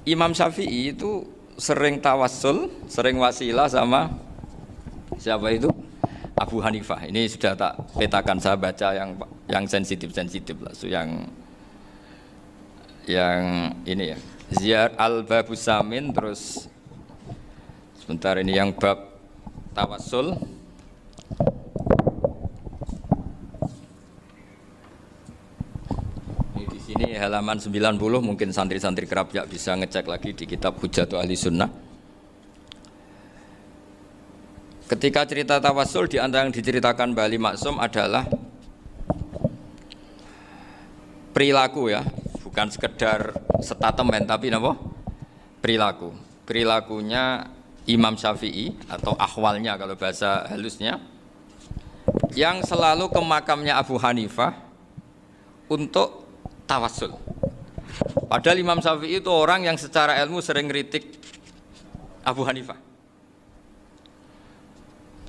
Imam Syafi'i itu sering tawassul, sering wasilah sama siapa itu? Abu Hanifah. Ini sudah tak petakan, saya baca yang sensitif lah, so yang ini ya. Ziyar al-Babus Samin, terus sebentar ini yang bab tawassul. Ini halaman 90, mungkin santri-santri kerap ya bisa ngecek lagi di kitab Hujjatu Ahli Sunnah. Ketika cerita tawassul, di antara yang diceritakan Mbah Ali Maksum adalah perilaku ya, bukan sekedar statement tapi apa? Perilaku. Perilakunya Imam Syafi'i atau ahwalnya kalau bahasa halusnya, yang selalu ke makamnya Abu Hanifah untuk tawassul. Padahal Imam Syafi'i itu orang yang secara ilmu sering kritik Abu Hanifah.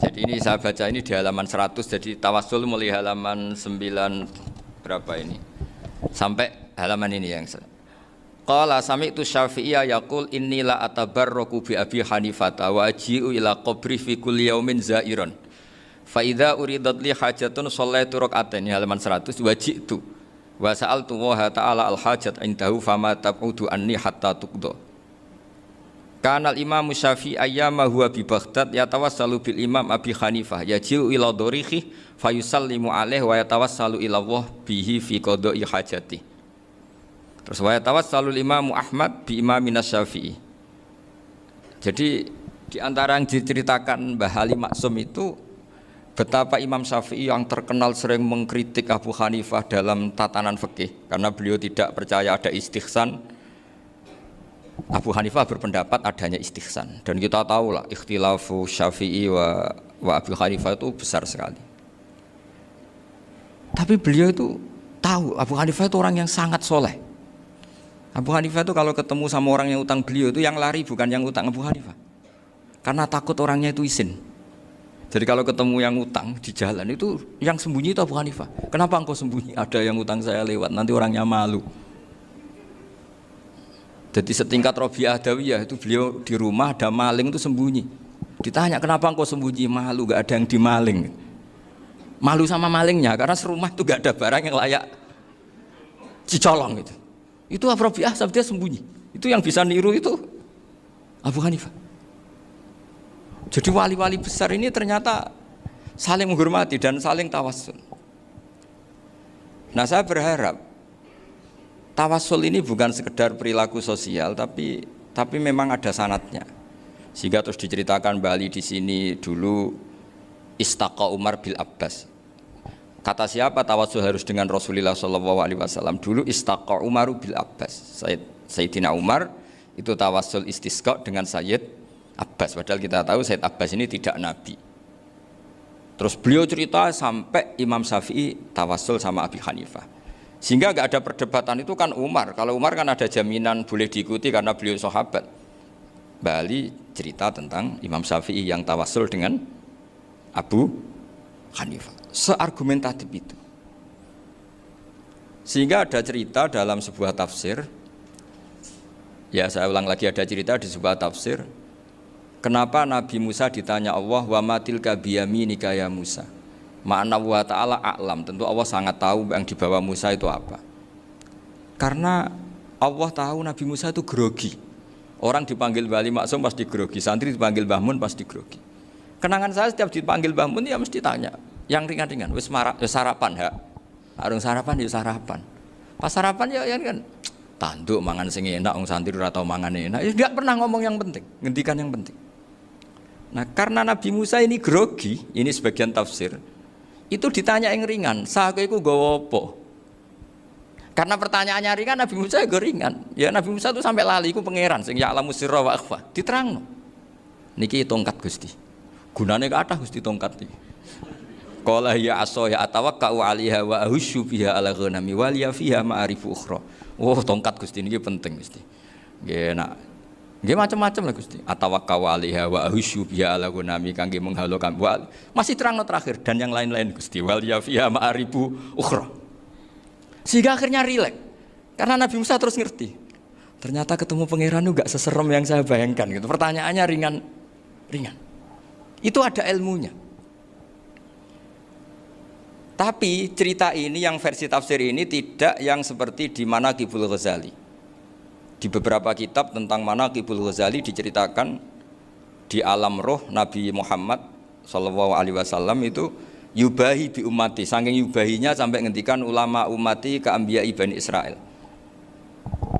Jadi ini saya baca ini di halaman 100, jadi tawassul mulai halaman 9 berapa ini sampai halaman ini yang qala sami'tu Syafi'iyya yaqul inni la atabarraku bi Abi Hanifah wa aji'u ila qabri fi kulli yaumin za'iran fa idza uridat li hajatun shallaitu rak'atain, halaman 100, waji'tu wa sa'altu wa ta'ala al hajat indahu fama tab'udu anni hatta tuqda. Kanal Imam Syafi'i ayyama huwa bi Baghdad yatawassalu bil Imam Abi Hanifah yaji'u ila dorihi fayusallimu alaihi wa yatawassalu ila Allah bihi fi qada'i hajati. Terus wa yatawassalu Imam Ahmad bi Imamina Syafi'i. Jadi di antara yang diceritakan Mbah Ali Maksum itu betapa Imam Syafi'i yang terkenal sering mengkritik Abu Hanifah dalam tatanan fikih karena beliau tidak percaya ada istihsan. Abu Hanifah berpendapat adanya istihsan, dan kita tahu lah ikhtilafu Syafi'i wa Abu Hanifah itu besar sekali. Tapi beliau itu tahu Abu Hanifah itu orang yang sangat soleh. Abu Hanifah itu kalau ketemu sama orang yang utang beliau itu yang lari bukan yang utang Abu Hanifah, karena takut orangnya itu izin. Jadi kalau ketemu yang utang di jalan itu yang sembunyi itu Abu Hanifah. Kenapa engkau sembunyi? Ada yang utang saya lewat, nanti orangnya malu. Jadi setingkat Robi'ah Adawiyah itu beliau di rumah ada maling itu sembunyi. Ditanya kenapa engkau sembunyi? Malu, gak ada yang dimaling. Malu sama malingnya karena serumah itu gak ada barang yang layak dicolong gitu. Itu Robi'ah dia sembunyi. Itu yang bisa niru itu Abu Hanifah. Jadi wali-wali besar ini ternyata saling menghormati dan saling tawassul. Nah saya berharap tawassul ini bukan sekedar perilaku sosial, tapi memang ada sanadnya. Sehingga terus diceritakan Bali di sini dulu istaqa Umar bil Abbas. Kata siapa tawassul harus dengan Rasulullah SAW? Dulu istaqa Umar bil Abbas. Sayyidina Umar itu tawassul istisqa dengan Sayyid Abbas. Padahal kita tahu Sayyid Abbas ini tidak nabi. Terus beliau cerita sampai Imam Syafi'i tawassul sama Abi Hanifah. Sehingga nggak ada perdebatan itu kan Umar. Kalau Umar kan ada jaminan boleh diikuti karena beliau sahabat. Bali cerita tentang Imam Syafi'i yang tawassul dengan Abu Hanifah. Seargumentatif itu. Sehingga ada cerita dalam sebuah tafsir. Ya saya ulang lagi, ada cerita di sebuah tafsir. Kenapa Nabi Musa ditanya Allah wa matilka biyaminika ya Musa? Ma'ana wa ta'ala a'lam, tentu Allah sangat tahu yang dibawa Musa itu apa. Karena Allah tahu Nabi Musa itu grogi. Orang dipanggil Mbah Ali Maksum pasti grogi, santri dipanggil Mbah Mun pasti grogi. Kenangan saya setiap dipanggil Mbah Mun ya mesti tanya, yang ringan-ringan, wis sarapan ya. Arung sarapan ya sarapan. Pas sarapan ya kan tanduk mangan sing enak, wong santri ora tau mangan enak. Ya enggak pernah ngomong yang penting, ngendikan yang penting. Nah, karena Nabi Musa ini grogi, ini sebagian tafsir. Itu ditanya yang ringan, sake iku nggawa apa? Karena pertanyaannya ringan, Nabi Musa juga ringan. Ya Nabi Musa itu sampai lali iku pangeran sing ya'lamu sirra wa akhfa. Diterangno. Niki tongkat Gusti. Gunane kathah Gusti tongkat iki. Qala ya asaya atawakkau 'alaiha wa ahusyu biha 'ala ghanami wa liya fiha ma'arifu ukhra. Oh, tongkat Gusti niki penting Gusti. Nggih nak nggih macam-macam lah Gusti. Atawakkau 'alaiha wa ahusyu biha 'ala ghanami kangge menghalokan. Masih terangno terakhir dan yang lain-lain Gusti. Wa liya fiha ma'arifu ukhra. Sehingga akhirnya rileks. Karena Nabi Musa terus ngerti. Ternyata ketemu pangeran itu gak seserem yang saya bayangkan gitu. Pertanyaannya ringan. Itu ada ilmunya. Tapi cerita ini yang versi tafsir ini tidak yang seperti di Manaqibul Ghazali. Di beberapa kitab tentang Manaqibul Ghazali diceritakan di alam roh Nabi Muhammad Shallallahu Alaihi Wasallam itu yubahi bi ummati, saking yubahinya sampai ngendikan ulama ummati ke anbiya'i Bani Israel.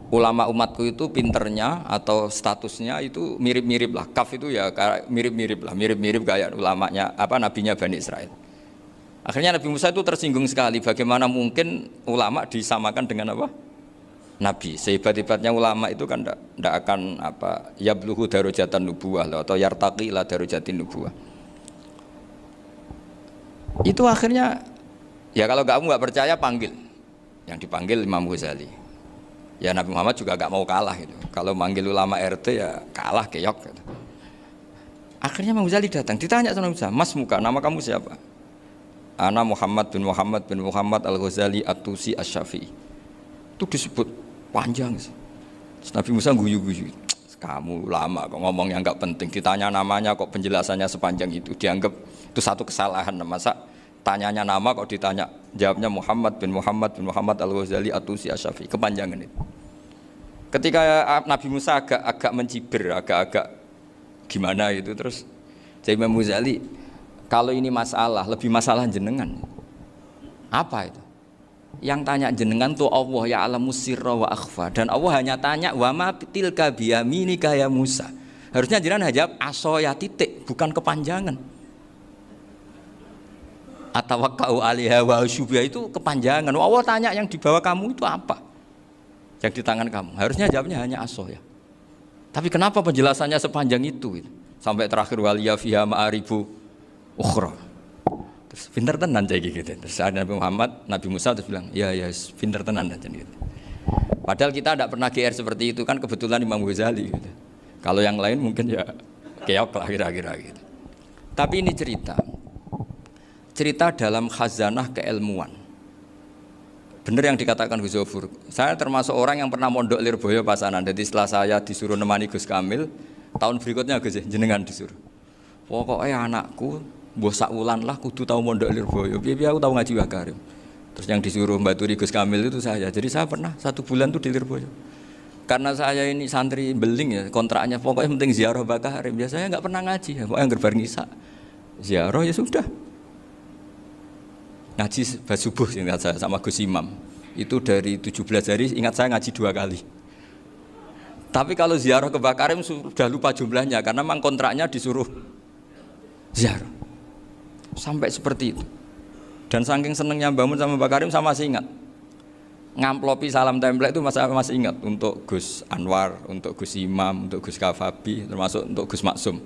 Ulama umatku itu pinternya atau statusnya itu mirip-mirip lah. Kaf itu ya mirip-mirip kayak ulamanya nabinya Bani Israel. Akhirnya Nabi Musa itu tersinggung sekali, bagaimana mungkin ulama disamakan dengan apa? Nabi. Sehebat-hebatnya ulama itu kan tidak akan yabluhu darajatan nubuwah atau yartaqi ila darajatin nubuwah. Itu akhirnya ya kalau kamu nggak percaya panggil. Yang dipanggil Imam Ghazali. Ya Nabi Muhammad juga gak mau kalah gitu. Kalau manggil ulama RT ya kalah keok gitu. Akhirnya Imam Ghazali datang, ditanya sama Musa, "Mas muka, nama kamu siapa?" "Ana Muhammad bin Muhammad Al-Ghazali At-Tusi Asy-Syafi'i." Itu disebut panjang sih. Terus Nabi Musa guyu-guyu. "Kamu lama kok ngomong yang gak penting, ditanya namanya kok penjelasannya sepanjang itu, dianggap itu satu kesalahan. Masa tanyanya nama kok ditanya jawabnya Muhammad bin Muhammad Al-Ghazali At-Tusi Asy-Syafi'i, kepanjangan itu." Ketika Nabi Musa agak mencibir, agak gimana itu, terus jadi Imam Ghazali, kalau ini masalah, lebih masalah jenengan. Apa itu? Yang tanya jenengan tuh Allah ya alamu sirra wa akhfa, dan Allah hanya tanya wa ma tilka biyaminika ya Musa. Harusnya jenengan jawab asoya titik, bukan kepanjangan. Atawakkau 'alaiha wa syubha itu kepanjangan. Allah tanya yang di bawah kamu itu apa? Yang di tangan kamu. Harusnya jawabnya hanya asoya. Tapi kenapa penjelasannya sepanjang itu? Sampai terakhir waliya fiha ma'aribu ukhra. Terus pinter tenan kayak gitu. Terus ada Nabi Musa terus bilang, "Ya pinter tenan aja gitu." Padahal kita tidak pernah GR seperti itu, kan kebetulan Imam Ghazali gitu. Kalau yang lain mungkin ya keok lah kira-kira gitu. Tapi ini cerita dalam khazanah keilmuan. Benar yang dikatakan Gus Zofur. Saya termasuk orang yang pernah mondok Lirboyo Pasanan. Jadi setelah saya disuruh nemani Gus Kamil, tahun berikutnya Gus jenengan disuruh. Pokoknya anakku mbah sak wulan lah kudu tahu mondok Lirboyo. Piye aku tahu ngaji Wakarim. Terus yang disuruh mbaturi Gus Kamil itu saya. Jadi saya pernah 1 bulan tuh di Lirboyo. Karena saya ini santri beling ya, kontraknya pokoknya penting ziarah Bakarim. Biasanya nggak pernah ngaji, ya. Pokoknya gerbar ngisa. Ziarah ya sudah. Ngaji subuh ingat saya sama Gus Imam. Itu dari 17 hari ingat saya ngaji 2 kali. Tapi kalau ziarah ke Bakarim sudah lupa jumlahnya karena memang kontraknya disuruh ziarah. Sampai seperti itu. Dan saking senengnya bangun sama Bakarim saya masih ingat. Ngamplopi salam template itu masih ingat untuk Gus Anwar, untuk Gus Imam, untuk Gus Kafabi, termasuk untuk Gus Maksum.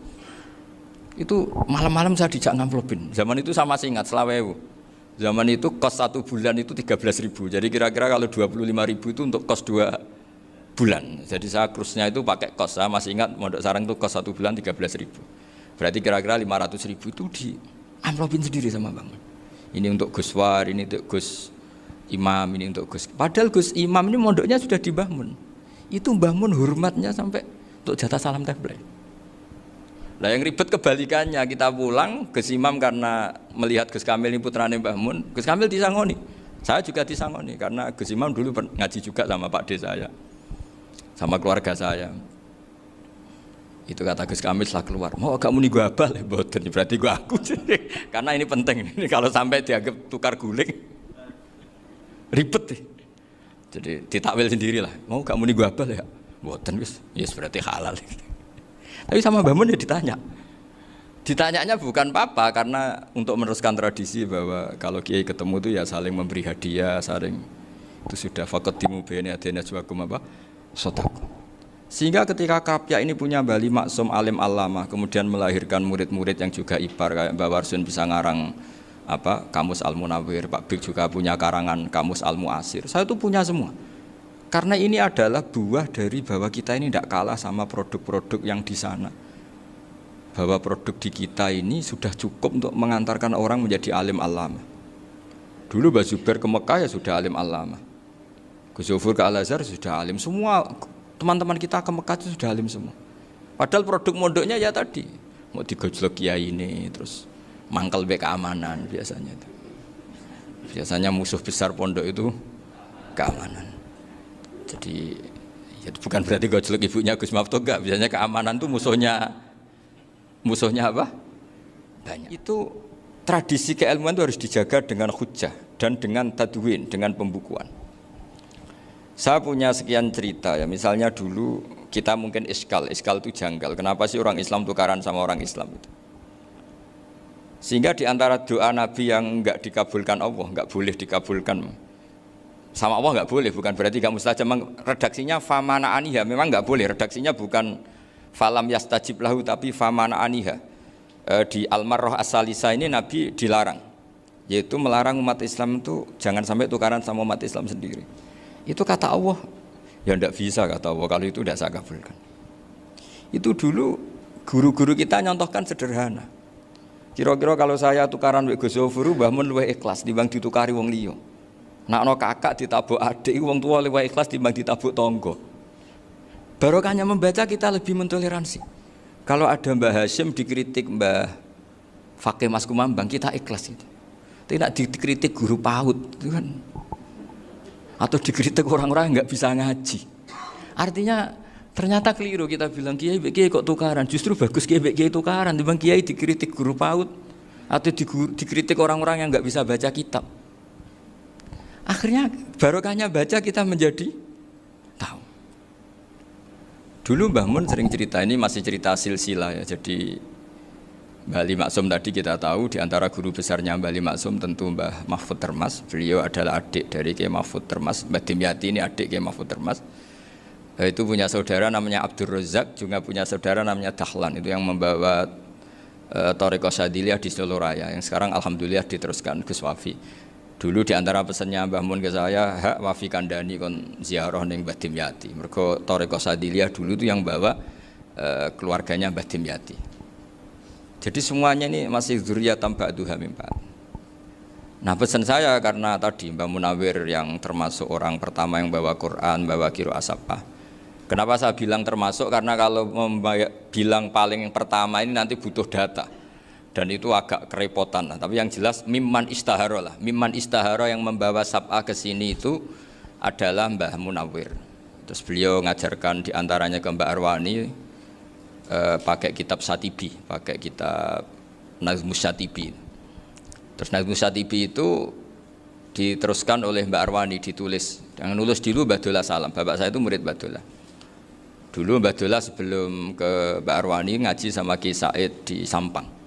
Itu malam-malam saya dijak ngamplopin. Zaman itu saya masih ingat selawewu. Zaman itu kos 1 bulan itu 13.000. Jadi kira-kira kalau 25.000 itu untuk kos 2 bulan. Jadi saya krusnya itu pakai kos. Saya masih ingat Mondok Sarang itu kos 1 bulan 13.000. Berarti kira-kira 500.000 itu di amplopin sendiri sama Bang. Ini untuk Gus War, ini untuk Gus Imam, ini untuk Gus. Padahal Gus Imam ini mondoknya sudah di Mbah Mun. Itu Mbah Mun hormatnya sampai untuk jatah salam template. Nah yang ribet kebalikannya, kita pulang Gus Imam karena melihat Gus Kamil ini putrane Mbah Mun, Gus Kamil disangoni. Saya juga disangoni karena Gus Imam dulu ngaji juga sama Pak D saya, sama keluarga saya. Itu kata Gus Kamil setelah keluar, "Mau agak muni gua abal ya, boten berarti gua aku." Karena ini penting, ini kalau sampai dianggap tukar guling ribet nih. Jadi ditakwil sendirilah, "Mau gak muni gua abal ya?" "Boten wis." Yes berarti halal. Tapi sama Mbah Mun ya ditanya. Ditanyanya bukan apa karena untuk meneruskan tradisi bahwa kalau kiai ketemu itu ya saling memberi hadiah, saling itu sudah faqaddimu baina yadayna najwakum sotaku. Sehingga ketika Kapya ini punya Bali Maksum alim allamah, kemudian melahirkan murid-murid yang juga ibar kayak Mbah Warsun bisa ngarang Kamus Al-Munawwir, Pak Bik juga punya karangan Kamus Al-Mu'asir. Saya itu punya semua. Karena ini adalah buah dari bahwa kita ini tidak kalah sama produk-produk yang di sana. Bahwa produk di kita ini sudah cukup untuk mengantarkan orang menjadi alim allamah. Dulu Mbah Zubair ke Mekah ya sudah alim allamah. Gus Zofur ke Al-Azhar sudah alim. Semua teman-teman kita ke Mekah itu sudah alim semua. Padahal produk mondoknya ya tadi mau digojlok kiai ini, terus mangkel be keamanan biasanya itu. Biasanya musuh besar pondok itu keamanan. Jadi ya bukan berarti gojlok ibunya Gus Miftah enggak, biasanya keamanan itu musuhnya apa? Banyak. Itu tradisi keilmuan itu harus dijaga dengan hujjah dan dengan tadwin, dengan pembukuan. Saya punya sekian cerita ya, misalnya dulu kita mungkin iskal itu janggal. Kenapa sih orang Islam tukaran sama orang Islam itu? Sehingga di antara doa Nabi yang enggak dikabulkan Allah, enggak boleh dikabulkan sama Allah, enggak boleh, bukan berarti enggak mustajab. Redaksinya famana aniha, memang enggak boleh. Redaksinya bukan falam yastajib lahu tapi famana aniha. Di Al-Marrah As-Salisa ini Nabi dilarang, yaitu melarang umat Islam itu jangan sampai tukaran sama umat Islam sendiri. Itu kata Allah, ya enggak bisa kata Allah, kalau itu tidak saya kabulkan. Itu dulu guru-guru kita nyontohkan sederhana. Kira-kira kalau saya tukaran wek Gus Zofuru, Mbah Mun luwih ikhlas dibanding ditukari wong liya. Nakno kakak ditabuk adik, wong tua luwih ikhlas dibanding ditabuk tangga. Barokahnya membaca kita lebih mentoleransi. Kalau ada Mbah Hashim dikritik Mbah Fakih Mas Kumambang, kita ikhlas itu. Tidak dikritik guru PAUD itu kan. Atau dikritik orang-orang yang enggak bisa ngaji. Artinya ternyata keliru kita bilang kiai kok tukaran. Justru bagus kiai tukaran dibanding kiai dikritik guru PAUD atau dikritik orang-orang yang enggak bisa baca kitab. Akhirnya barokahnya baca kita menjadi tahu. Dulu Mbah Mun sering cerita, ini masih cerita silsilah ya. Jadi Mbah Ali Maksum tadi kita tahu di antara guru besarnya Mbah Ali Maksum tentu Mbah Mahfud Termas. Beliau adalah adik dari Kiai Mahfud Termas. Mbah Dimyati ini adik Kiai Mahfud Termas. Itu punya saudara namanya Abdul Razak, juga punya saudara namanya Dahlan. Itu yang membawa Thariqah Syadziliyah di Solo Raya, yang sekarang alhamdulillah diteruskan Gus Wafi. Dulu di antara pesannya Mbah Mun ke saya, hak Wafi kandani kon ziarah ning Mbah Dimyati. Mergo Thariqah Syadziliyah dulu itu yang bawa keluarganya Mbah Dimyati. Jadi semuanya ini masih dzurriyyatan ba'duha min ba'd. Nah, pesan saya karena tadi Mbah Munawir yang termasuk orang pertama yang bawa Quran, bawa qiraah sab'ah. Kenapa saya bilang termasuk? Karena kalau bilang paling yang pertama ini nanti butuh data. Dan itu agak kerepotan lah. Tapi yang jelas mimman istahara lah. Mimman istahara yang membawa sab'ah ke sini itu adalah Mbah Munawir. Terus beliau ngajarkan diantaranya ke Mbak Arwani pakai kitab Satibi, pakai kitab Nazmus Satibi. Terus Nazmus Satibi itu diteruskan oleh Mbak Arwani, ditulis. Yang nulis dulu Mbah Dola Salam. Bapak saya itu murid Mbah Dola. Dulu Mbah Dola sebelum ke Mbak Arwani ngaji sama Ki Said di Sampang.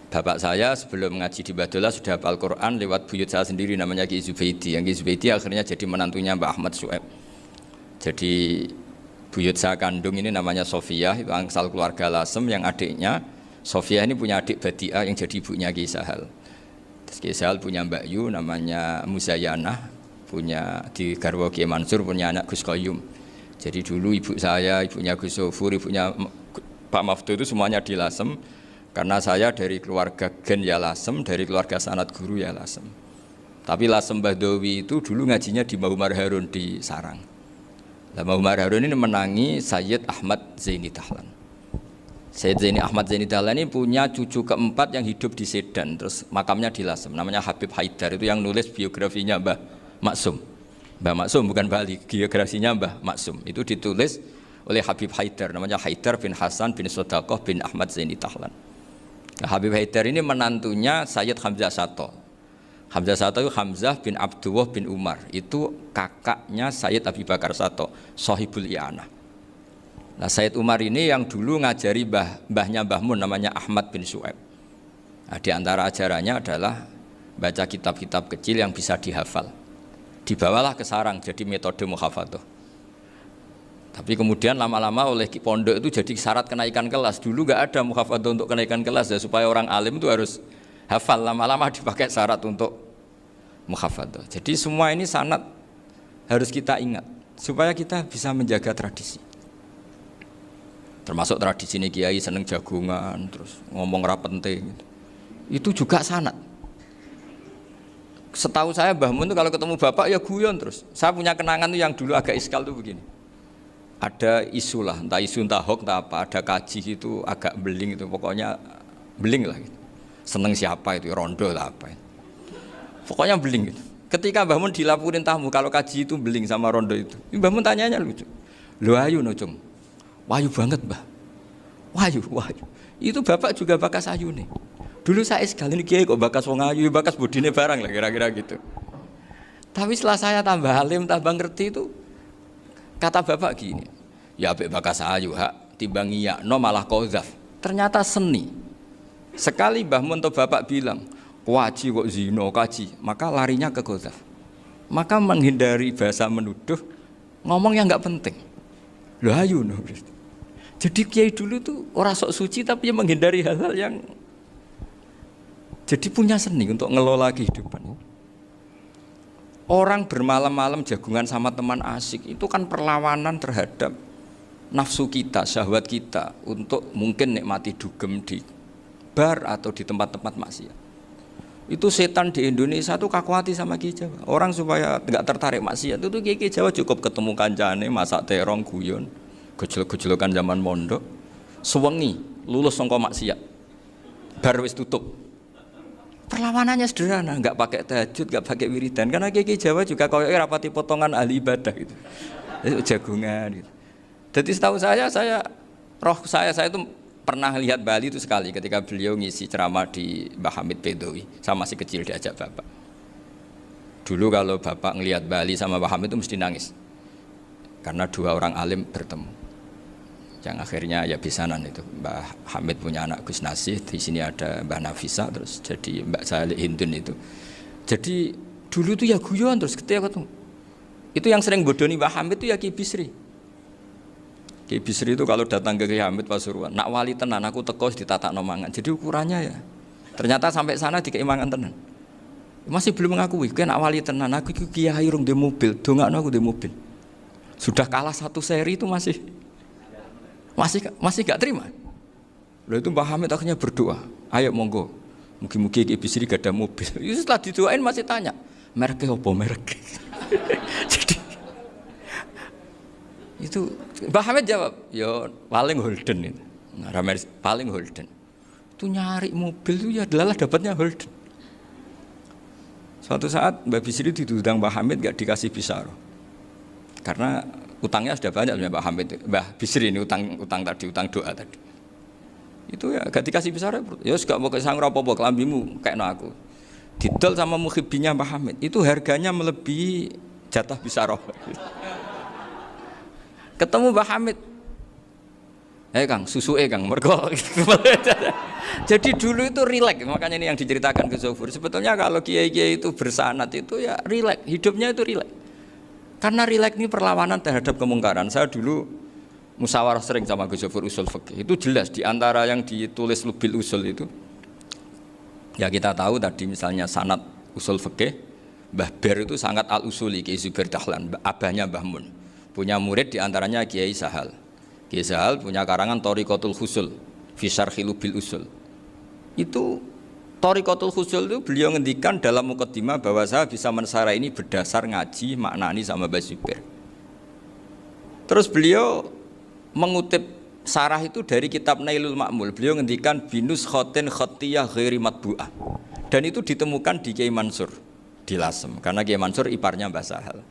Bapak saya sebelum ngaji di Badola sudah hafal Quran lewat buyut saya sendiri namanya Ki Zubaidi. Yang Ki Zubaidi akhirnya jadi menantunya Mbah Ahmad Syuaib. Jadi buyut saya kandung ini namanya Sofiyah, itu asal keluarga Lasem, yang adiknya Sofiyah ini punya adik Badi'ah yang jadi ibunya Ki Sahal. Terus Ki Sahal punya Mbak Yu namanya Muzayanah, punya di garwa Ki Mansur punya anak Gus Qayyum. Jadi dulu ibu saya, ibunya Gus Sofur, ibunya Pak Maftu itu semuanya di Lasem. Karena saya dari keluarga Gen ya Lasem, dari keluarga sanad guru ya Lasem. Tapi Lasem Bahdawi itu dulu ngajinya di Mbah Umar Harun di Sarang. Mbah Umar Harun ini menangi Sayyid Ahmad Zaini Dahlan. Sayyid Zaini Ahmad Zaini Dahlan ini punya cucu keempat yang hidup di Sedan, terus makamnya di Lasem, namanya Habib Haidar. Itu yang nulis biografinya Mbah Maksum. Mbah Maksum bukan Bali, biografinya Mbah Maksum. Itu ditulis oleh Habib Haidar, namanya Haidar bin Hasan bin Sodaqoh bin Ahmad Zaini Dahlan. Nah, Habib Haidar ini menantunya Sayyid Hamzah Sato. Hamzah Sato itu Hamzah bin Abdullah bin Umar. Itu kakaknya Sayyid Abi Bakar Sato, Sohibul I'anah. Nah, Sayyid Umar ini yang dulu ngajari mbahnya Mbah Mun namanya Ahmad bin Syuaib. Nah, di antara ajarannya adalah baca kitab-kitab kecil yang bisa dihafal. Dibawalah ke sarang jadi metode muhafadzah. Tapi kemudian lama-lama oleh pondok itu jadi syarat kenaikan kelas. Dulu nggak ada muhafadzah untuk kenaikan kelas ya, supaya orang alim itu harus hafal. Lama-lama dipakai syarat untuk muhafadzah. Jadi semua ini sanad harus kita ingat supaya kita bisa menjaga tradisi. Termasuk tradisi ini kiai seneng jagungan, terus ngomong ra penting. Itu juga sanad. Setahu saya Mbah Mun itu kalau ketemu bapak ya guyon terus. Saya punya kenangan tuh yang dulu agak iskal tuh begini. ada isu lah, entah isu entah hoax entah apa, ada kaji itu agak beling itu, pokoknya beling lah gitu. Seneng siapa itu, rondo lah apa itu. Pokoknya beling gitu. Ketika Mbah Mun dilaporin tamu kalau kaji itu beling sama rondo itu, Mbah Mun tanyanya lucu. Lho ayu no cung, wayu banget Mbah, wayu. Itu bapak juga bakas ayu nih. Dulu saya sekali ini kiai kok bakas wong ayu, bakas bodine barang lah kira-kira gitu. Tapi setelah saya tambah alim, tambah ngerti itu, kata bapak gini, ya apik bakas ayu hak, timbang iya, no malah qadzaf. Ternyata seni. Sekali Mbah Mun atau bapak bilang, kaji kok zino kaji, maka larinya ke qadzaf. Maka menghindari bahasa menuduh, ngomong yang nggak penting. Loh ayu no. Jadi kiai dulu tuh orang sok suci tapi menghindari hal-hal yang jadi punya seni untuk ngelola kehidupan. Orang bermalam-malam jagungan sama teman asik itu kan perlawanan terhadap nafsu kita, syahwat kita untuk mungkin nikmati dugem di bar atau di tempat-tempat maksiat. Itu setan di Indonesia tuh kakuati sama Ki Jawa. Orang supaya nggak tertarik maksiat itu Ki Jawa cukup ketemu kancane masak terong guyon, gejol-gejolokan zaman mondok, sewengi lulus sangka maksiat. Bar wis tutup. Perlawanannya sederhana, nggak pakai tahajud, nggak pakai wiridan, karena Ki Jawa juga koyoknya rapati potongan ahli ibadah gitu, itu jagungan gitu. Jadi setahu saya itu pernah lihat Bali itu sekali ketika beliau ngisi ceramah di Mbah Hamid Bedowi, saya masih kecil diajak bapak. Dulu kalau bapak ngelihat Bali sama Mbah Hamid itu mesti nangis, karena dua orang alim bertemu. Yang akhirnya ya bisanan itu Mbah Hamid punya anak Gus Nasih, di sini ada Mbah Nafisa, terus jadi Mbak Salih Hindun itu. Jadi dulu tuh ya guyon terus ketika ketemu. Itu yang sering bodoni Mbah Hamid itu ya Ki Bisri. Ki Bisri itu kalau datang ke Ki Hamid Pasuruan, nak wali tenan aku teko ditata nomangan. Jadi ukurannya ya. Ternyata sampai sana di keimangan tenan. Masih belum mengakui, kan nak wali tenan aku iki kiai rung di mobil, dongakno aku di mobil. Sudah kalah satu seri itu masih gak terima. Lalu itu Mbah Hamid akhirnya berdoa, ayo monggo, mugi-mugi Ki Bisri gak ada mobil. Itu setelah didoain masih tanya, mereknya apa merek? Jadi itu Mbah Hamid jawab, ya paling Holden itu, paling Holden. Itu nyari mobil itu ya adalah dapatnya Holden. Suatu saat Mbah Bisri ditudang Mbah Hamid gak dikasih Bisaro, karena utangnya sudah banyak Mbah Hamid, Mbah Bisri ini utang doa tadi. Itu ya gak dikasih besar ya gak mau kesang apa-apa kelambimu kayak no aku. Didol sama muhibbinya Mbah Hamid, itu harganya melebihi jatah bisaroh. Ketemu Mbah Hamid, Kang, susu Kang, mergo. Jadi dulu itu rileks, makanya ini yang diceritakan ke Zofur. Sebetulnya kalau kiai-kiai itu bersanat itu ya rileks, hidupnya itu rileks. Karena rileks ini perlawanan terhadap kemungkaran. Saya dulu musyawarah sering sama Gus Zofur usul fikih. Itu jelas di antara yang ditulis Lubil Usul itu. Ya kita tahu tadi misalnya sanad usul fikih, Mbah Ber itu sangat al-usuli Kiai Zubair Dahlan, abahnya Mbah Mun. Punya murid di antaranya Kiai Sahal. Kiai Sahal punya karangan Thariqatul Husul fi Syarhi Lubil Usul. Itu Thariqatul Husul itu beliau ngendikan dalam mukaddimah bahwa saya bisa mensarah ini berdasar ngaji maknani sama Mbah Zubair. Terus beliau mengutip sarah itu dari kitab Nailul Ma'mul. Beliau ngendikan binus khotin khotiyah ghairi matbu'ah. Dan itu ditemukan di Kiai Mansur di Lasem, karena Kiai Mansur iparnya Mbah Sahal.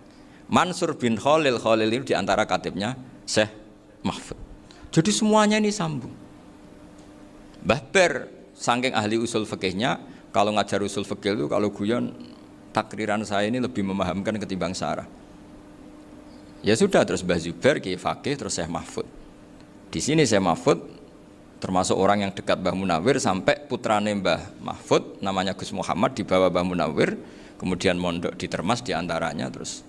Mansur bin Khalil itu diantara katibnya Syekh Mahfud. Jadi semuanya ini sambung. Mbah Ber saking ahli usul fikihnya, kalau ngajar usul fikih itu kalau guyon takriran saya ini lebih memahamkan ketimbang sarah. Ya sudah, terus Mbah Zubair Kiai Fakih, terus Syekh Mahfud. Di sini Syekh Mahfud termasuk orang yang dekat Mbah Munawir, sampai putrane Mbah Mahfud namanya Gus Muhammad dibawa Mbah Munawir, kemudian mondok di Termas diantaranya, terus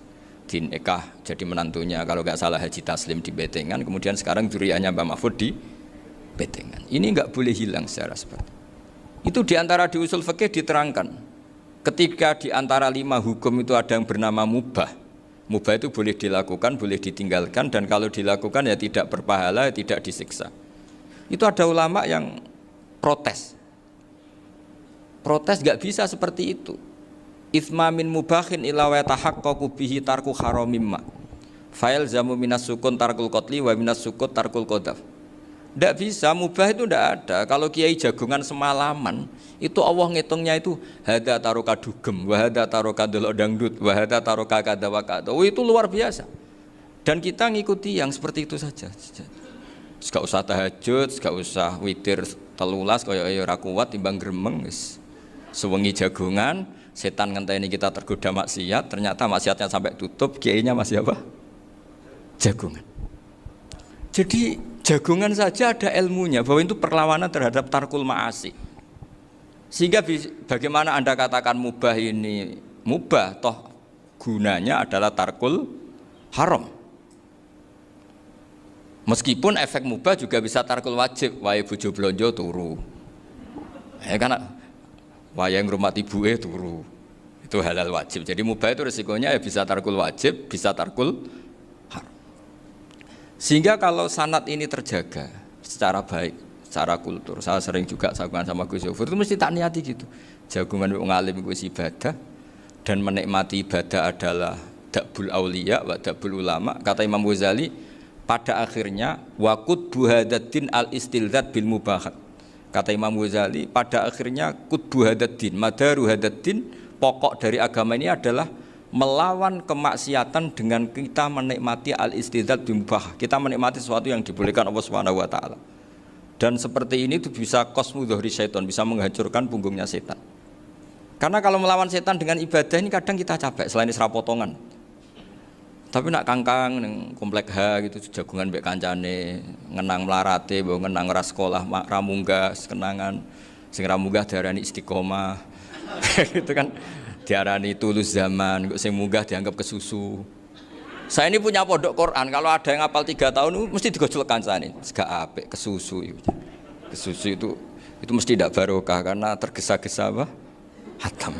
dinikah jadi menantunya kalau nggak salah Haji Taslim di Betengan, kemudian sekarang juriannya Mbah Mahfud di Betengan. Ini nggak boleh hilang secara seperti itu. Di antara di usul fikih diterangkan, ketika di antara 5 hukum itu ada yang bernama mubah. Mubah itu boleh dilakukan, boleh ditinggalkan, dan kalau dilakukan ya tidak berpahala, tidak disiksa. Itu ada ulama yang protes. Protes nggak bisa seperti itu. Itsma min mubahin ila wa tahaqqaqu bihi tarku haramimma. Fa'il zamu minas sukun tarkul qatli wa minas sukut tarkul qadaf. Tidak bisa, mubah itu tidak ada. Kalau kiai jagungan semalaman, itu Allah ngitungnya itu hada taroka dugem, wahada taroka delok dangdut, wahada taroka kada wakada. Oh, itu luar biasa. Dan kita ngikuti yang seperti itu saja. Gak usah tahajud, gak usah witir telulas, kaya ora kuat timbang gremeng wis. Sewengi jagungan, setan ngenteni kita tergoda maksiat, ternyata maksiatnya sampai tutup, kiainya masih apa? Jagungan. Jadi jagungan saja ada ilmunya bahwa itu perlawanan terhadap tarkul ma'asi. Sehingga bagaimana Anda katakan mubah ini mubah, toh gunanya adalah tarkul haram. Meskipun efek mubah juga bisa tarkul wajib, wae bojo blonjo turu. Karena wae ngrumat ibuke turu. Itu halal wajib. Jadi mubah itu resikonya ya bisa tarkul wajib, bisa tarkul haram. Sehingga kalau sanad ini terjaga secara baik, secara kultur, saya sering juga sakuan sama Gus Yofur itu mesti tak niati gitu. Jagungan wong alim iku ibadah dan menikmati ibadah adalah dabul auliya wa dabul ulama. Kata Imam Ghazali, pada akhirnya waqud buhadatin al istilzat bil mubahat. Kata Imam Ghazali, pada akhirnya qutbu hadatin, madaru hadatin, pokok dari agama ini adalah melawan kemaksiatan dengan kita menikmati al-istidzat bimubah. Kita menikmati sesuatu yang dibolehkan Allah Subhanahu wa taala. Dan seperti ini itu bisa qasmu dhuhri syaitan, bisa menghancurkan punggungnya setan. Karena kalau melawan setan dengan ibadah ini kadang kita capek selain isra potongan. Tapi nak kangkang ning komplek H gitu jagungan mbek kancane, ngenang melarate, mbok ngenang ora sekolah, ra munggah kenangan. Sing ra munggah diarani istiqomah. Gitu kan. Diarani tulus zaman, kok sing munggah dianggap kesusu. Saya ini punya pondok Quran, kalau ada yang hafal 3 tahun mesti digojlok kancane. Gak apik kesusu itu. Kesusu itu mesti tidak barokah karena tergesa-gesa apa? Hatam.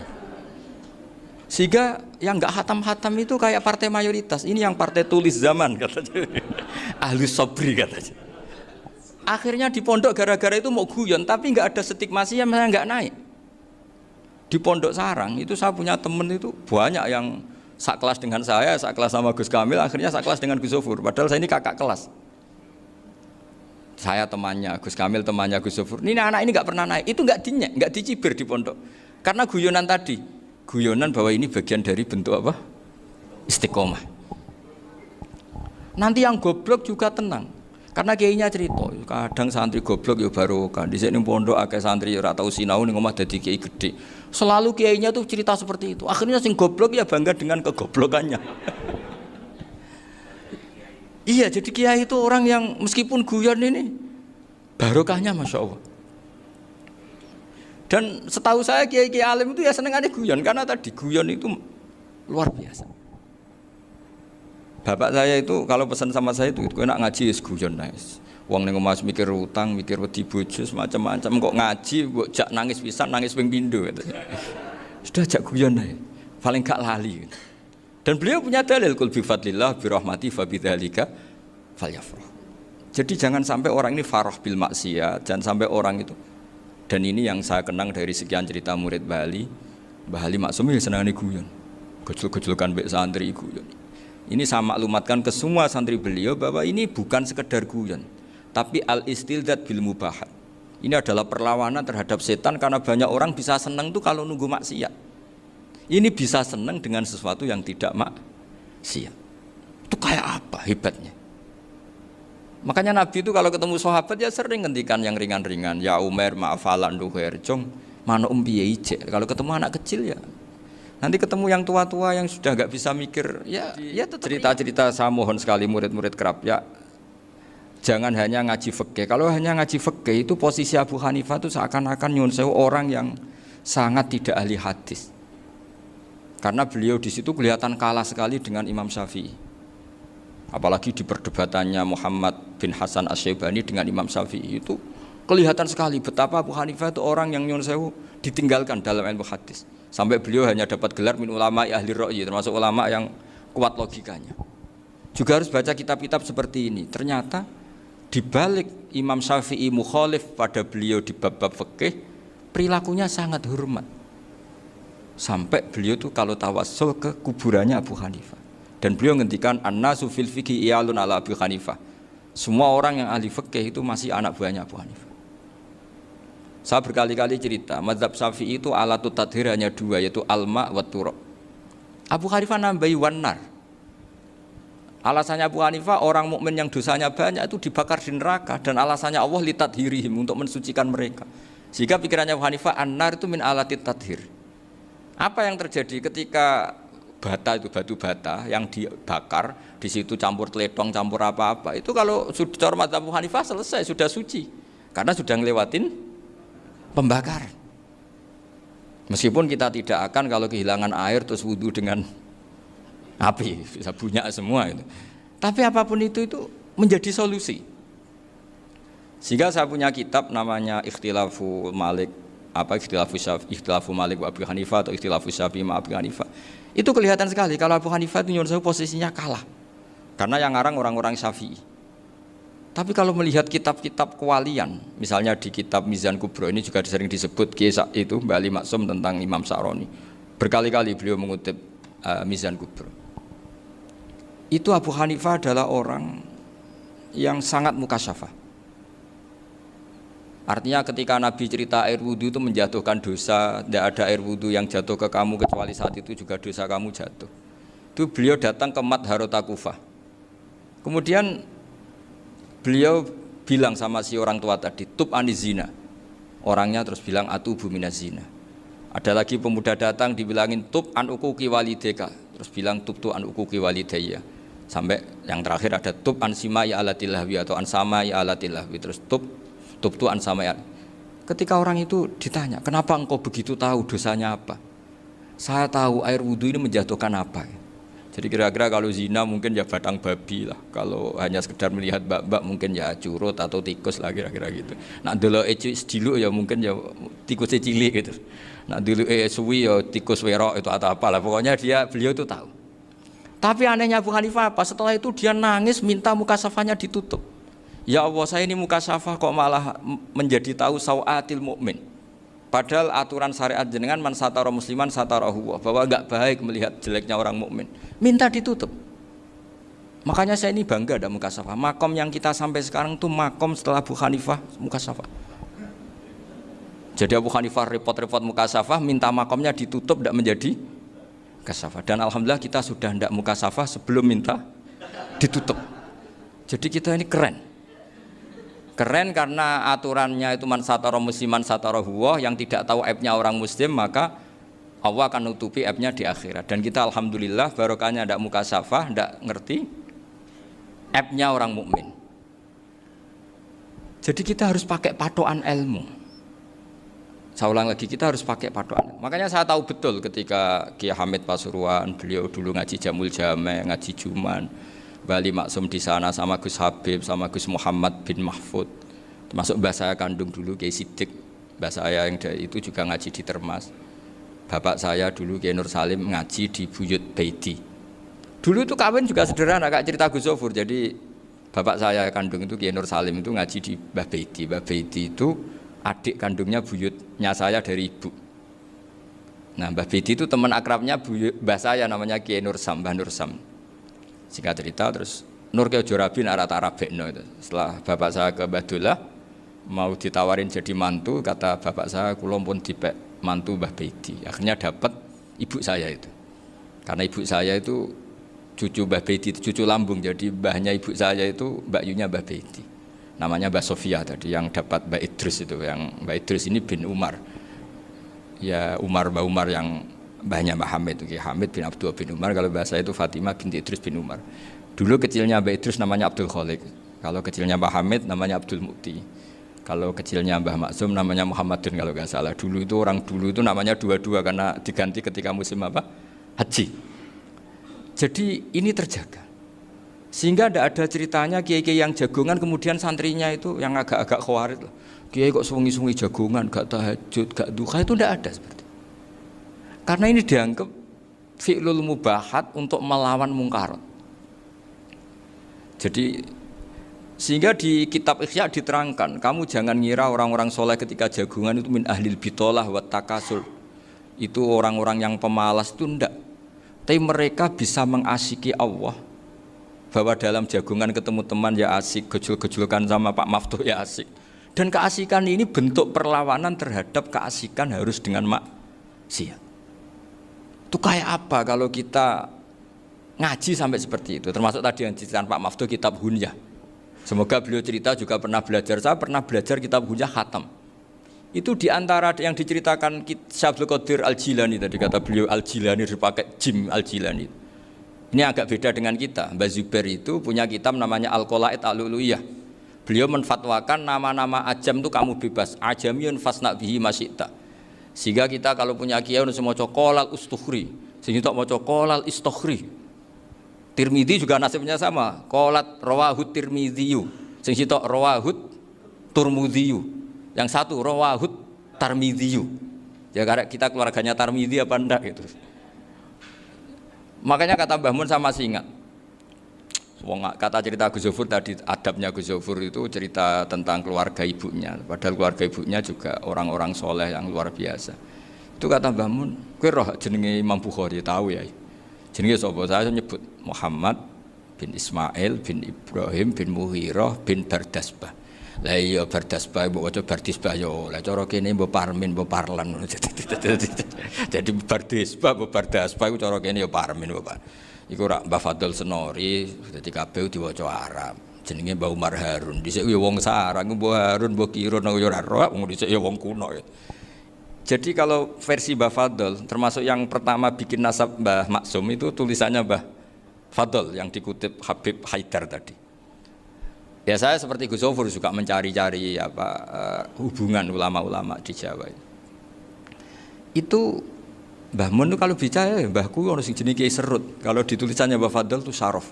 Sehingga yang enggak hatam-hatam itu kayak partai mayoritas. Ini yang partai tulis zaman katanya. Ahli sobri katanya. Akhirnya di pondok gara-gara itu mau guyon, tapi enggak ada stigmasi yang enggak naik. Di Pondok Sarang itu saya punya temen itu banyak yang sekelas dengan saya, sekelas sama Gus Kamil, akhirnya sekelas dengan Gus Sofur. Padahal saya ini kakak kelas. Saya temannya, Gus Kamil temannya Gus Sofur. Ini anak ini nggak pernah naik, itu nggak dinyek, nggak dicibir di pondok. Karena guyonan tadi, guyonan bahwa ini bagian dari bentuk apa? Istiqomah. Nanti yang goblok juga tenang. Karena kiainya cerita, kadang santri goblok ya barokah. Di sini pondok akeh santri ora tau sinau ning omah dadi kiai gede. Selalu kiainya tuh cerita seperti itu. Akhirnya sing goblok ya bangga dengan kegoblokannya. Iya, jadi kiai itu orang yang meskipun guyon ini barokahnya Masya Allah. Dan setahu saya kiai-kiai alim itu ya senengannya guyon karena tadi guyon itu luar biasa. Bapak saya itu kalau pesan sama saya itu enak ngaji wis guyon nice. Wong ning omah mikir utang, mikir wedi bojo macam-macam kok ngaji kok jak nangis pisan, nangis ping pindho katanya. Sudah jak guyon ae. Paling gak lali. Dan beliau punya dalil kul bi fadlillah bi rahmati fa bidzalika falyafrah. Jadi jangan sampai orang ini farah bil maksiat, jangan sampai orang itu. Dan ini yang saya kenang dari sekian cerita murid Bali. Mbah Ali Maksum ya senangane guyon. Gejol-gejolkan mbek santri guyon. Ini saya maklumatkan ke semua santri beliau bahwa ini bukan sekedar guyon, tapi al-istildzat bil mubahat. Ini adalah perlawanan terhadap setan karena banyak orang bisa senang tuh kalau nunggu maksiat. Ini bisa senang dengan sesuatu yang tidak maksiat. Itu kayak apa hebatnya? Makanya Nabi itu kalau ketemu sahabat ya sering ngendikan yang ringan-ringan. Ya Umar ma'afalan duher jong mana piye ije. Kalau ketemu anak kecil ya. Nanti ketemu yang tua-tua yang sudah nggak bisa mikir, ya cerita-cerita saya mohon sekali murid-murid kerap ya, jangan hanya ngaji fikih. Kalau hanya ngaji fikih itu posisi Abu Hanifah itu seakan-akan nyun sewu orang yang sangat tidak ahli hadis. Karena beliau di situ kelihatan kalah sekali dengan Imam Syafi'i. Apalagi di perdebatannya Muhammad bin Hasan Asy-Syaibani dengan Imam Syafi'i itu kelihatan sekali betapa Abu Hanifah itu orang yang nyun sewu ditinggalkan dalam ilmu hadis. Sampai beliau hanya dapat gelar min ulama ahli ra'yi, termasuk ulama yang kuat logikanya. Juga harus baca kitab-kitab seperti ini. Ternyata di balik Imam Syafi'i mukhalif pada beliau di bab-bab fikih, perilakunya sangat hormat. Sampai beliau tuh kalau tawassul ke kuburannya Abu Hanifah. Dan beliau ngendikan an-nasu fil fiqhi iyalun ala Abu Hanifah. Semua orang yang ahli fikih itu masih anak buahnya Abu Hanifah. Saya berkali-kali cerita, mazhab Syafi'i itu alatut tadhir hanya dua, yaitu alma wa turab. Abu Hanifah nambahi wanar. Alasannya Abu Hanifah, orang mukmin yang dosanya banyak itu dibakar di neraka, dan alasannya Allah litadhirihim, untuk mensucikan mereka. Sehingga pikirannya Abu Hanifah, an-nar itu min alatit tadhir. Apa yang terjadi ketika bata itu batu bata yang dibakar, di situ campur teletong, campur apa-apa, itu kalau sudah hormat Abu Hanifah selesai, sudah suci, karena sudah ngelewatin pembakaran. Meskipun kita tidak akan kalau kehilangan air terus wudhu dengan api, bisa bunyak semua itu. Tapi apapun itu menjadi solusi. Sehingga saya punya kitab namanya Ikhtilafu Malik, Ikhtilafu Malik wa Abu Hanifah atau Ikhtilafu Syafi'i ma Abu Hanifah. Itu kelihatan sekali kalau Abu Hanifah itu nyuruh saya posisinya kalah. Karena yang ngarang orang-orang Syafi'i. Tapi kalau melihat kitab-kitab kewalian, misalnya di kitab Mizan Kubro ini juga sering disebut kisah itu Mbak Ali Maksum tentang Imam Sa'roni. Berkali-kali beliau mengutip Mizan Kubro. Itu Abu Hanifah adalah orang yang sangat mukasyafah. Artinya ketika Nabi cerita air wudhu itu menjatuhkan dosa, tidak ada air wudhu yang jatuh ke kamu kecuali saat itu juga dosa kamu jatuh. Itu beliau datang ke Madharota Kufah. Kemudian beliau bilang sama si orang tua tadi, tub anizina. Orangnya terus bilang atubu minazina. Ada lagi pemuda datang dibilangin tub an ukuki walideka, terus bilang tub tu an ukuki walidayya. Sampai yang terakhir ada tub an simai alatilahwi atau an samai alatilahwi, terus tub tu an samai. Ketika orang itu ditanya, kenapa engkau begitu tahu dosanya apa? Saya tahu air wudhu ini menjatuhkan apa. Jadi kira-kira kalau zina mungkin ya batang babi lah. Kalau hanya sekedar melihat mbak-mbak mungkin ya curut atau tikus lah kira-kira gitu. Nak dulu sediluk ya mungkin ya tikus cilik gitu. Nak dulu suwi ya tikus werok itu atau apalah. Pokoknya beliau itu tahu. Tapi anehnya Abu Hanifah apa? Setelah itu dia nangis minta mukasafahnya ditutup. Ya Allah, saya ini mukasafah kok malah menjadi tahu sawatil mukmin. Padahal aturan syariat jenengan man satara musliman satarahu, bahwa enggak baik melihat jeleknya orang mukmin. Minta ditutup. Makanya saya ini bangga ada mukasafah. Makom yang kita sampai sekarang itu makom setelah Abu Hanifah mukasafah. Jadi Abu Hanifah repot-repot mukasafah, minta makomnya ditutup tidak menjadi mukasafah. Dan alhamdulillah kita sudah tidak mukasafah sebelum minta ditutup. Jadi kita ini keren. Keren karena aturannya itu man satara musliman satara huwa, yang tidak tahu aibnya orang muslim maka Allah akan nutupi aibnya di akhirat. Dan kita alhamdulillah barokahnya tidak mukasafah, tidak ngerti aibnya orang mukmin. Jadi kita harus pakai patokan ilmu. Saya ulang lagi, kita harus pakai patokan. Makanya saya tahu betul ketika Kiai Hamid Pasuruan, beliau dulu ngaji Jamul Jame, ngaji Juman, Bali Maksum di sana sama Gus Habib, sama Gus Muhammad bin Mahfud, termasuk mbah saya kandung dulu Kiai Sidik, mbah saya yang dari itu juga ngaji di Termas. Bapak saya dulu Kiai Nur Salim ngaji di Buyut Baiti. Dulu itu kawin juga sederhana, kayak cerita Gus Sofur. Jadi bapak saya kandung itu Kiai Nur Salim itu ngaji di Mbah Baiti. Mbah Baiti itu adik kandungnya buyutnya saya dari ibu. Nah Mbah Baiti itu teman akrabnya mbah saya namanya Kiai Nur Sam, Mbah Nur Sam. Singkat cerita terus Nur Kiai Jorabi Arabekno itu. Setelah bapak saya ke Badullah mau ditawarin jadi mantu, kata bapak saya kula pun dipek mantu Mbah Baiti. Akhirnya dapat ibu saya itu. Karena ibu saya itu cucu Mbah Baiti, cucu lambung. Jadi mbahnya ibu saya itu Mbak Yunya Mbah Baiti. Namanya Mbak Sofia tadi yang dapat Mbak Idris itu. Yang Mbak Idris ini bin Umar. Ya Mbak Umar yang mbahnya Mbak Hamid, Hamid bin Abdul bin Umar. Kalau bahasa itu Fatimah binti Idris bin Umar. Dulu kecilnya Mbak Idris namanya Abdul Khalik. Kalau kecilnya Mbak Hamid namanya Abdul Mukti. Kalau kecilnya Mbah Maksum namanya Muhammadun kalau nggak salah. Dulu itu namanya dua-dua karena diganti ketika musim apa? Haji. Jadi ini terjaga. Sehingga tidak ada ceritanya kiai-kiai yang jagongan kemudian santrinya itu yang agak-agak khawatir. Kiai kok sungi-sungi jagongan, gak tahajud, gak duha, itu tidak ada seperti. Karena ini dianggap fi'lul mubahat untuk melawan mungkarat. Jadi sehingga di kitab Ikhya diterangkan, kamu jangan ngira orang-orang soleh ketika jagungan itu min ahlil bitolah wa takasur. Itu orang-orang yang pemalas itu enggak. Tapi mereka bisa mengasyiki Allah. Bahwa dalam jagungan ketemu teman ya asik, gejul-gejulkan sama Pak Maftuh ya asik. Dan keasikan ini bentuk perlawanan terhadap keasikan harus dengan maksiat. Itu kayak apa kalau kita ngaji sampai seperti itu? Termasuk tadi yang diceritakan Pak Maftuh kitab Hunyah. Semoga beliau cerita juga pernah belajar. Saya pernah belajar kitab Hunyah khatam. Itu diantara yang diceritakan Syekh Abdul Qadir Al-Jilani tadi, kata beliau Al-Jilani dipakai Jim Al-Jilani. Ini agak beda dengan kita. Mbah Zubair itu punya kitab namanya Al-Qalaid Al-Luluyah. Beliau menfatwakan nama-nama ajam itu kamu bebas. Ajamiyun fasna bihi masyita. Sehingga kita kalau punya kiai harus mau qolal ustukhri, sehingga mau qolal istukhri. Tirmidzi juga nasibnya sama. Qolat rawahut Tirmidziyu. Sehingga rawahut Turmudziyu. Yang satu rawahut Tarmidziyu. Ya karena kita keluarganya Tarmidzi apa enggak gitu. Makanya kata Mbah Mun sama masih ingat. Kata cerita Gus Zofur tadi, adabnya Gus Zofur itu cerita tentang keluarga ibunya. Padahal keluarga ibunya juga orang-orang soleh yang luar biasa. Itu kata Mbah Mun, kowe roh jenenge Imam Bukhari tahu ya. Jenenge sapa? Saya nyebut Muhammad bin Ismail bin Ibrahim bin Mughirah bin Bardasbah. Lah iya Bardasbah mbok waca Bardisbah yo. Lah cara kene mbok Parmin mbok Parlan. Jadi Bardisbah mbok Bardasbah iku cara kene yo Parmin mbok. Iku rak Mbah Fadl Senori dadi kabeh diwaca Arab. Jenenge Mbah Umar Harun. Dhisik yo wong Sarang, Mbah Harun mbok Kirun yo ora roh, wong dhisik yo wong kuno. Jadi kalau versi Mbah Fadl termasuk yang pertama bikin nasab Mbah Maksum itu tulisannya Mbah Fadl yang dikutip Habib Haidar tadi. Ya saya seperti Gus Zofur juga mencari-cari hubungan ulama-ulama di Jawa. Itu Mbah Mun kalau bicara mbahku ono sing jenenge Kiai Serut. Kalau ditulisannya Mbah Fadl itu Sarof.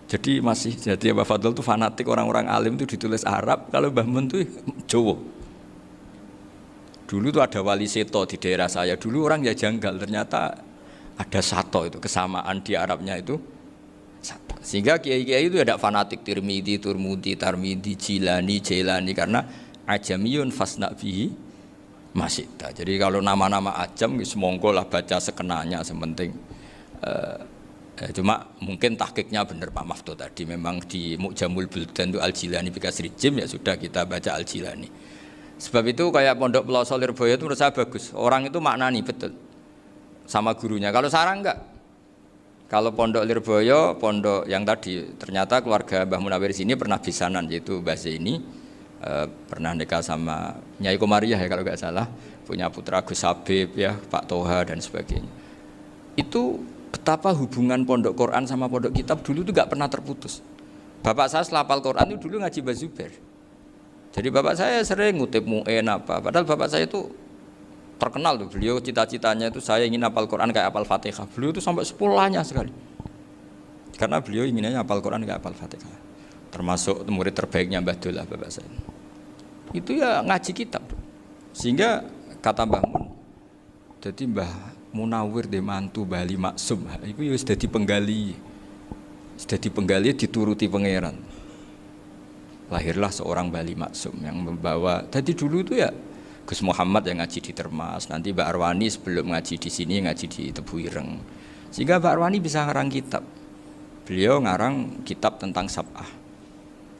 Jadi Mbah Fadl itu fanatik orang-orang alim itu ditulis Arab, kalau Mbah Mun itu Jawa. Dulu tuh ada wali seto di daerah saya. Dulu orang ya janggal, ternyata ada sato itu kesamaan di Arabnya itu. Sehingga kiai-kiai itu ada fanatik Tirmidzi, Turmudi, Tarmidi, Jilani, Jailani karena ajamiyun fasna bihi masyita. Jadi kalau nama-nama ajam semonggo lah baca sekenanya sementing. Cuma mungkin tahqiqnya benar Pak Maftuh tadi, memang di Mu'jamul Buldan itu Al-Jilani bikasri jim, ya sudah kita baca Al-Jilani. Sebab itu kayak Pondok Pelosok Lirboyo itu menurut saya bagus. Orang itu maknani betul sama gurunya. Kalau Sarang enggak. Kalau Pondok Lirboyo, pondok yang tadi ternyata keluarga Mbah Munawir sini pernah bisanan, yaitu Mbah Zaini pernah nikah sama Nyai Komariah ya kalau nggak salah, punya putra Gus Habib ya, Pak Toha dan sebagainya. Itu betapa hubungan pondok Quran sama pondok kitab dulu itu nggak pernah terputus. Bapak saya setelah hafal Quran itu dulu ngaji Mbah Zubair. Jadi bapak saya sering ngutip mu'en apa, padahal bapak saya itu terkenal tuh, beliau cita-citanya itu saya ingin hafal Quran kayak hafal Fatihah. Beliau itu sampai sepulahnya sekali. Karena beliau inginnya hafal Quran kayak hafal Fatihah. Termasuk murid terbaiknya Mbah Dullah bapak saya. Itu ya ngaji kitab. Sehingga kata Mbah Mun, jadi Mbah Munawir de mantu Bali Maksum, itu ya sudah dipenggali. Sudah dipenggali dituruti pangeran. Lahirlah seorang Bali Maksum yang membawa. Jadi dulu itu ya Gus Muhammad yang ngaji di Termas, nanti Mbak Arwani sebelum ngaji di sini ngaji di Tebu Ireng. Sehingga Mbak Arwani bisa ngarang kitab. Beliau ngarang kitab tentang Sab'ah.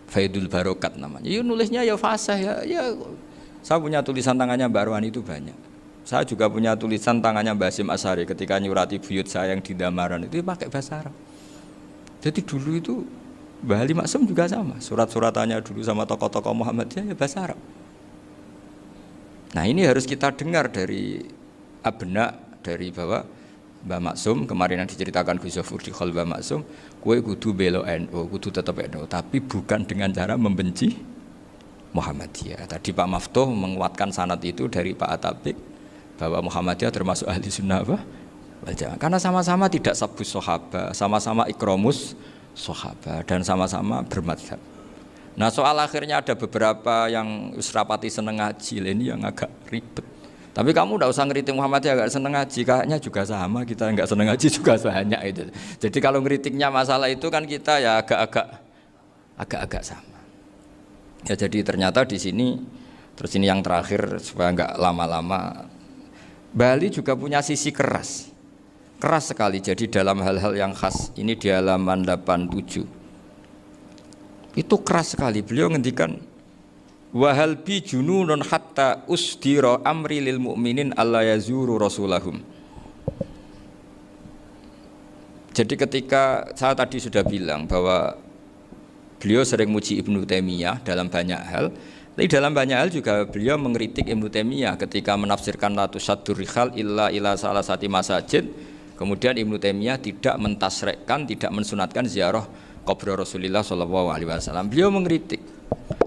Faidul Barokat namanya. Ya nulisnya ya fasih ya. Saya punya tulisan tangannya Mbak Arwani itu banyak. Saya juga punya tulisan tangannya Mbak Hasyim Asy'ari ketika nyurati buyut saya yang di Damaran itu pakai bahasa Arab. Jadi dulu itu Mbah Ali Maksum juga sama. Surat-suratannya dulu sama tokoh-tokoh Muhammadiyah ya bahasa Arab. Nah ini harus kita dengar dari abna, dari bahwa Mbah Maksum kemarin yang diceritakan Gus Zofur di Khol Mbah Maksum, kowe kudu belo NU, kudu tetap NU, tapi bukan dengan cara membenci Muhammadiyah. Tadi Pak Maftuh menguatkan sanad itu dari Pak Atabik bahwa Muhammadiyah termasuk ahli sunnah wal jamaah. Karena sama-sama tidak sabus sahabat, sama-sama ikromus sahabat dan sama-sama bermadzhab. Nah soal akhirnya ada beberapa yang usrapati seneng ngaji, ini yang agak ribet. Tapi kamu tidak usah ngeritik Muhammadiyah agak seneng ngaji, kayaknya juga sama, kita nggak seneng ngaji juga banyak itu. Jadi kalau ngeritiknya masalah itu kan kita ya agak-agak sama. Ya jadi ternyata di sini, terus ini yang terakhir supaya nggak lama-lama, Bali juga punya sisi keras. keras sekali. Jadi dalam hal-hal yang khas, ini di halaman 87 itu keras sekali. Beliau ngendikan wahal bi jununun hatta usdira amri lil mu'minin alla yazuru rasulahum. Jadi ketika saya tadi sudah bilang bahwa beliau sering muji Ibnu Taimiyah dalam banyak hal, tapi dalam banyak hal juga beliau mengkritik Ibnu Taimiyah ketika menafsirkan la tusaddur rihal illa ila salah sati masajid. Kemudian Ibnu Taimiyah tidak mentasrekkan, tidak mensunatkan ziarah kubur Rasulullah sallallahu alaihi wasallam. Beliau mengkritik.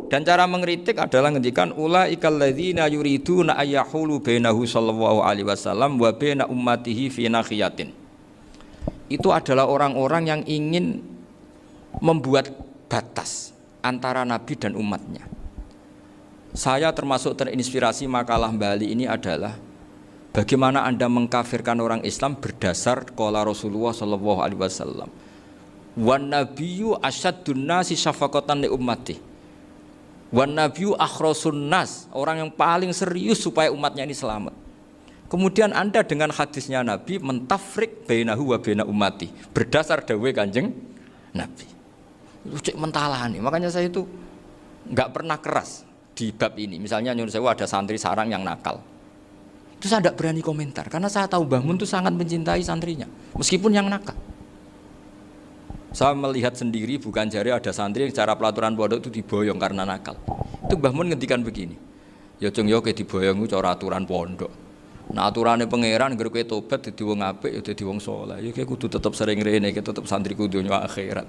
Dan cara mengkritik adalah ngendikan ulaikal ladzina yuriduna ayyahulu bainahu sallallahu alaihi wasallam wa baina ummatihi fi nakhiyatin. Itu adalah orang-orang yang ingin membuat batas antara Nabi dan umatnya. Saya termasuk terinspirasi makalah Bali ini adalah bagaimana Anda mengkafirkan orang Islam berdasar qala Rasulullah sallallahu alaihi wasallam. Wan nabiyyu asyaddun nasi syafaqatan li ummati. Wan nabiyyu akhrasun nas, orang yang paling serius supaya umatnya ini selamat. Kemudian Anda dengan hadisnya Nabi mentafrik bainahu wa baina ummati berdasar dawuh Kanjeng Nabi. Itu cek mentalani. Makanya saya itu enggak pernah keras di bab ini. Misalnya nyuruh saya ada santri sarang yang nakal. Itu saya tidak berani komentar karena saya tahu Mbah Mun itu sangat mencintai santrinya meskipun yang nakal. Saya melihat sendiri bukan jari ada santri yang cara pelaturan pondok itu diboyong karena nakal. Itu Mbah Mun ngendikan begini. Ya cung yo ke diboyong itu cara aturan pondok. Nah aturannya pangeran ngger kowe tobat dadi wong apik ya dadi wong saleh. Ya kowe kudu tetep sering rene, tetep santriku dunya akhirat.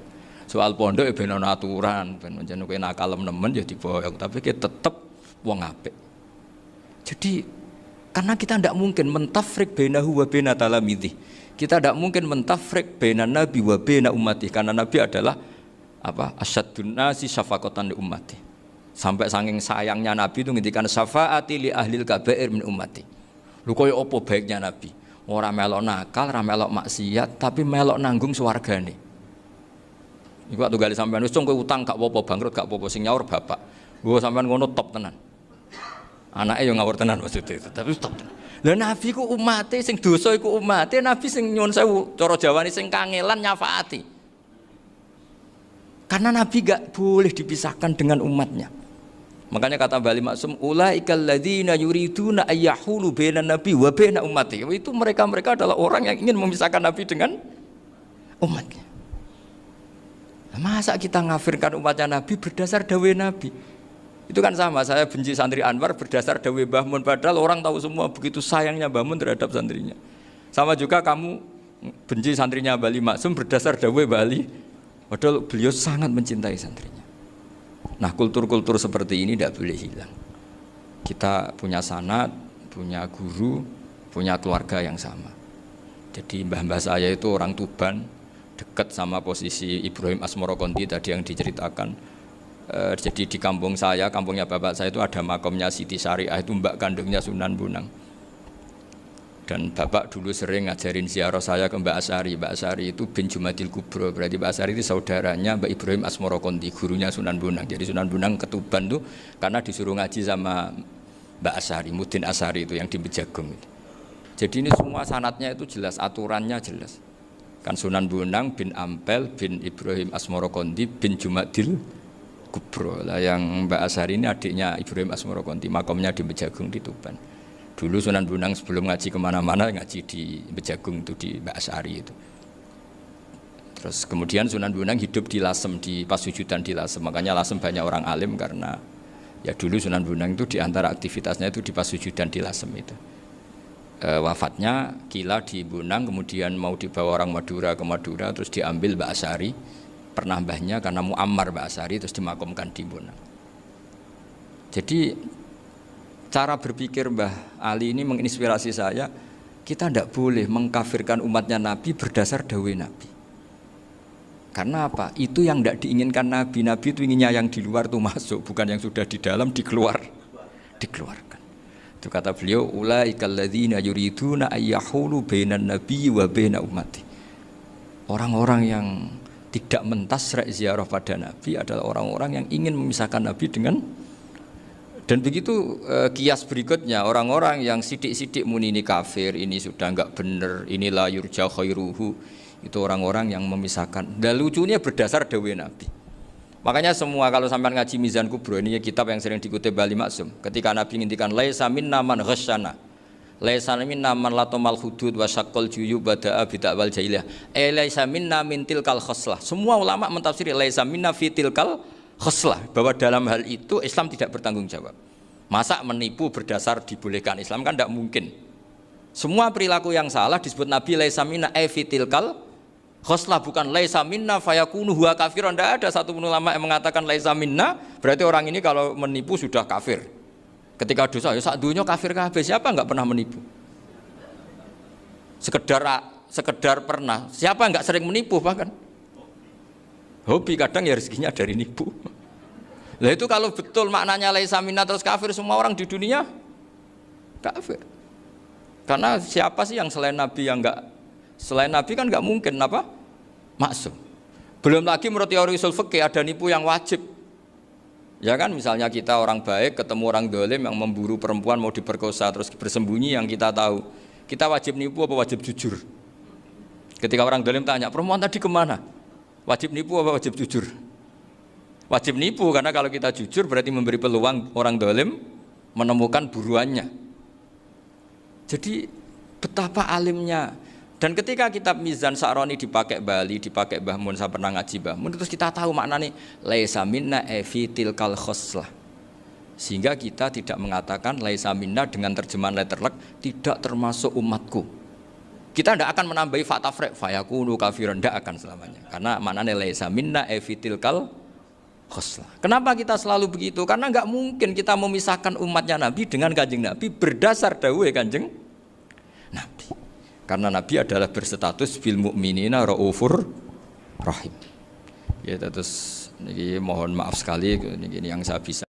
Soal pondok ya ben ana aturan, ben pancen kowe nakal nemen ya diboyong, tapi kowe tetep wong apik. Jadi karena kita tidak mungkin mentafrik bainahu wa baina talamidhi. Kita tidak mungkin mentafrik baina nabi wa baina ummati karena nabi adalah apa? Asyaddun nasi syafaqatan li ummati. Sampai saking sayangnya nabi itu ngendikan syafaati li ahlil kabair min ummati. Lho koyo apa baiknya Nabi? Ora melok nakal, ora melok maksiat, tapi melok nanggung swargane. Iku waktu gali sampean wis kowe utang gak apa-apa, bangkrut gak apa-apa, sing nyaur bapak. Gua sampean ngono top tenan. Anake yo ngawur tenan maksudnya, tapi top tenan. Lah Nabi ku umate sing dosa iku umate, Nabi sing nyuwun sewu, cara Jawane sing kangelan nyafaati. Karena Nabi gak boleh dipisahkan dengan umatnya. Makanya kata Bali Maksum, ulaikal ladzina yuriduna ayyahulu bainan nabi wa baina ummati. Itu mereka adalah orang yang ingin memisahkan Nabi dengan umatnya. Masa kita ngafirkan umatnya Nabi berdasar dawuh Nabi? Itu kan sama, saya benci santri Anwar berdasar dawuh Mbah Mun, padahal orang tahu semua begitu sayangnya Mbah Mun terhadap santrinya. Sama juga kamu benci santrinya Bali Maksum berdasar dawuh Bali, padahal beliau sangat mencintai santrinya. Nah kultur-kultur seperti ini tidak boleh hilang. Kita punya sanad, punya guru, punya keluarga yang sama. Jadi mbah-mbah saya itu orang Tuban, dekat sama posisi Ibrahim Asmorokonti tadi yang diceritakan. Jadi di kampung saya, kampungnya bapak saya itu ada makamnya Siti Syariah, itu mbak kandungnya Sunan Bonang. Dan bapak dulu sering ngajarin ziarah saya ke Mbak Asari. Mbak Asari itu bin Jumadil Kubro, berarti Mbak Asari itu saudaranya Mbak Ibrahim Asmorokonti, gurunya Sunan Bonang. Jadi Sunan Bonang ke Tuban tuh karena disuruh ngaji sama Mbak Asari, Mudin Asari itu yang di Bejagung itu. Jadi ini semua sanatnya itu jelas, aturannya jelas. Kan Sunan Bonang bin Ampel bin Ibrahim Asmorokonti bin Jumadil Kubro. Lah yang Mbak Asari ini adiknya Ibrahim Asmorokonti, makamnya di Bejagung di Tuban. Dulu Sunan Bonang sebelum ngaji kemana-mana ngaji di Bejagung itu di Mbak Asari itu. Terus kemudian Sunan Bonang hidup di Lasem, di Pasujudan di Lasem. Makanya Lasem banyak orang alim karena ya dulu Sunan Bonang itu di antara aktivitasnya itu di Pasujudan di Lasem itu. Wafatnya kila di Bonang, kemudian mau dibawa orang Madura ke Madura, terus diambil Mbak Asari, pernah mbahnya karena Muammar Mbak Asari, terus dimakamkan di Bonang. Jadi cara berpikir Mbah Ali ini menginspirasi saya. Kita tidak boleh mengkafirkan umatnya Nabi berdasar dawuh Nabi. Karena apa? Itu yang tidak diinginkan Nabi. Nabi itu inginnya yang di luar itu masuk, bukan yang sudah di dalam dikeluarkan. Itu kata beliau, ulaikal ladzina yuriduna ayyahulu bainan nabi wa baina ummati. Orang-orang yang tidak mentasrek ziarah pada Nabi adalah orang-orang yang ingin memisahkan Nabi Dan begitu kias berikutnya, orang-orang yang sidik-sidik muni ini kafir, ini sudah enggak benar, inilah yurja khairuhu, itu orang-orang yang memisahkan. Dan lucunya berdasar dawuh Nabi. Makanya semua kalau sampai ngaji Mizan Kubro, ini kitab yang sering dikutip Bali Maksum, ketika Nabi ngintikan laisa minna man ghasyana, laisa minna man latomal hudud wa syaqqal juyub bada'a bid'awal jahiliyah, laisa minna min tilkal khoslah. Semua ulama mentafsiri laisa minna fi tilkal khoslah, bahwa dalam hal itu Islam tidak bertanggung jawab. Masa menipu berdasar dibolehkan Islam, kan tidak mungkin. Semua perilaku yang salah disebut Nabi laisa minna fi tilkal khoslah, bukan laisa minna fayakunu huwa kafir. Tidak ada satu ulama yang mengatakan laisa minna berarti orang ini kalau menipu sudah kafir. Ketika dosa ya sak dunya kafir kabeh. Siapa enggak pernah menipu? Sekedar pernah. Siapa enggak sering menipu bahkan? Hobi kadang ya rezekinya dari nipu. Lah itu kalau betul maknanya laisa minna terus kafir, semua orang di dunia kafir. Karena siapa sih yang selain Nabi yang enggak, selain Nabi kan enggak mungkin apa? Maksum. Belum lagi menurut teori usul fikih ada nipu yang wajib. Ya kan, misalnya kita orang baik ketemu orang dolim yang memburu perempuan mau diperkosa terus bersembunyi yang kita tahu, kita wajib nipu apa wajib jujur? Ketika orang dolim tanya, perempuan tadi kemana? Wajib nipu apa wajib jujur? Wajib nipu, karena kalau kita jujur berarti memberi peluang orang dolim menemukan buruannya. Jadi betapa alimnya. Dan ketika kitab Mizan Sa'roni dipakai Bali, dipakai Mbah Mun, saya pernah ngaji Mbah Mun, terus kita tahu maknanya laisa minna fi tilkal khoslah. Sehingga kita tidak mengatakan laisa minna dengan terjemahan letterlek tidak termasuk umatku. Kita tidak akan menambahi fa tafriq fayakunu kafiran, tidak akan selamanya. Karena maknanya laisa minna fi tilkal khoslah. Kenapa kita selalu begitu? Karena enggak mungkin kita memisahkan umatnya Nabi dengan Kanjeng Nabi berdasar dawuh Kanjeng Nabi. Karena Nabi adalah berstatus bil mukminina raufur rahim. Ya terus ini mohon maaf sekali ini yang saya bisa